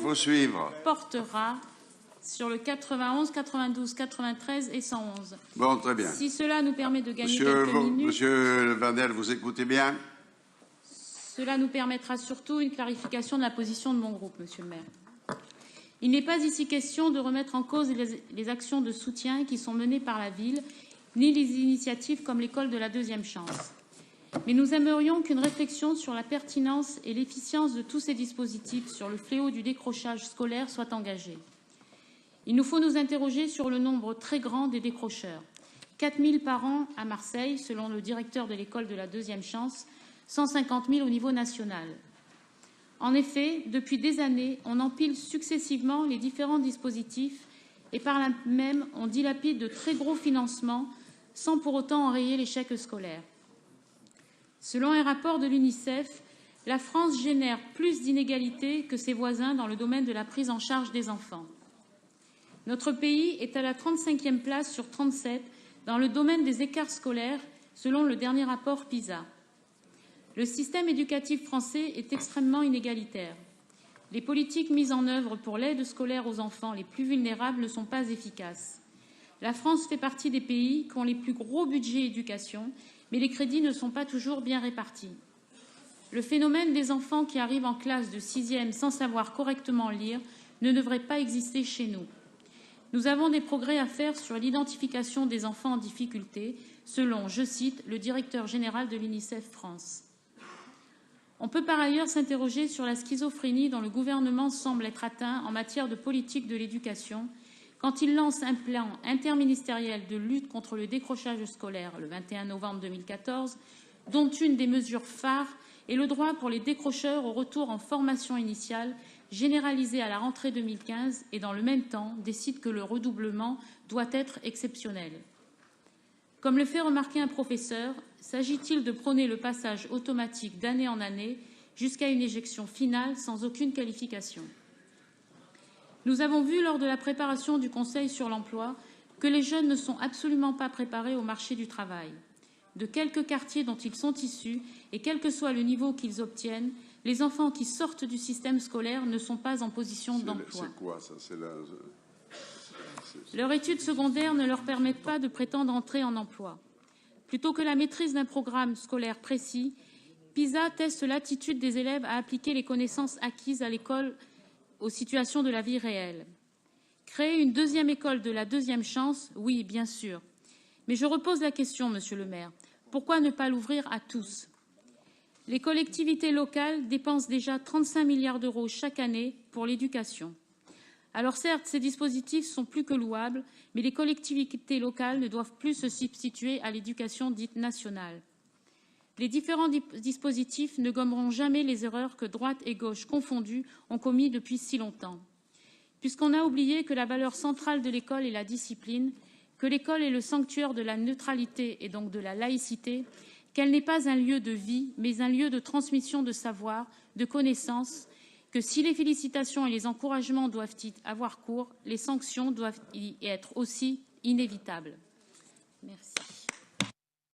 faut suivre. Portera sur le 91, 92, 93 et 111. Bon, très bien. Si cela nous permet de gagner quelques minutes... Monsieur Vandel, vous écoutez bien? Cela nous permettra surtout une clarification de la position de mon groupe, Monsieur le maire. Il n'est pas ici question de remettre en cause les actions de soutien qui sont menées par la ville, ni les initiatives comme l'école de la deuxième chance. Mais nous aimerions qu'une réflexion sur la pertinence et l'efficience de tous ces dispositifs sur le fléau du décrochage scolaire soit engagée. Il nous faut nous interroger sur le nombre très grand des décrocheurs. 4 000 par an à Marseille, selon le directeur de l'école de la deuxième chance, 150 000 au niveau national. En effet, depuis des années, on empile successivement les différents dispositifs et par là même, on dilapide de très gros financements sans pour autant enrayer l'échec scolaire. Selon un rapport de l'UNICEF, la France génère plus d'inégalités que ses voisins dans le domaine de la prise en charge des enfants. Notre pays est à la 35e place sur 37 dans le domaine des écarts scolaires, selon le dernier rapport PISA. Le système éducatif français est extrêmement inégalitaire. Les politiques mises en œuvre pour l'aide scolaire aux enfants les plus vulnérables ne sont pas efficaces. La France fait partie des pays qui ont les plus gros budgets éducation, mais les crédits ne sont pas toujours bien répartis. Le phénomène des enfants qui arrivent en classe de 6e sans savoir correctement lire ne devrait pas exister chez nous. Nous avons des progrès à faire sur l'identification des enfants en difficulté, selon, je cite, le directeur général de l'UNICEF France. On peut par ailleurs s'interroger sur la schizophrénie dont le gouvernement semble être atteint en matière de politique de l'éducation quand il lance un plan interministériel de lutte contre le décrochage scolaire le 21 novembre 2014, dont une des mesures phares est le droit pour les décrocheurs au retour en formation initiale généralisé à la rentrée 2015 et dans le même temps décide que le redoublement doit être exceptionnel. Comme le fait remarquer un professeur, s'agit-il de prôner le passage automatique d'année en année jusqu'à une éjection finale sans aucune qualification? Nous avons vu lors de la préparation du Conseil sur l'emploi que les jeunes ne sont absolument pas préparés au marché du travail. De quelques quartiers dont ils sont issus, et quel que soit le niveau qu'ils obtiennent, les enfants qui sortent du système scolaire ne sont pas en position d'emploi. C'est quoi ça? Leurs études secondaires ne leur permettent pas de prétendre entrer en emploi. Plutôt que la maîtrise d'un programme scolaire précis, PISA teste l'attitude des élèves à appliquer les connaissances acquises à l'école aux situations de la vie réelle. Créer une deuxième école de la deuxième chance, oui, bien sûr. Mais je repose la question, Monsieur le maire, pourquoi ne pas l'ouvrir à tous? Les collectivités locales dépensent déjà 35 milliards d'euros chaque année pour l'éducation. Alors certes, ces dispositifs sont plus que louables, mais les collectivités locales ne doivent plus se substituer à l'éducation dite nationale. Les différents dispositifs ne gommeront jamais les erreurs que droite et gauche confondues ont commises depuis si longtemps. Puisqu'on a oublié que la valeur centrale de l'école est la discipline, que l'école est le sanctuaire de la neutralité et donc de la laïcité, qu'elle n'est pas un lieu de vie, mais un lieu de transmission de savoir, de connaissances, que si les félicitations et les encouragements doivent y avoir cours, les sanctions doivent y être aussi inévitables. Merci.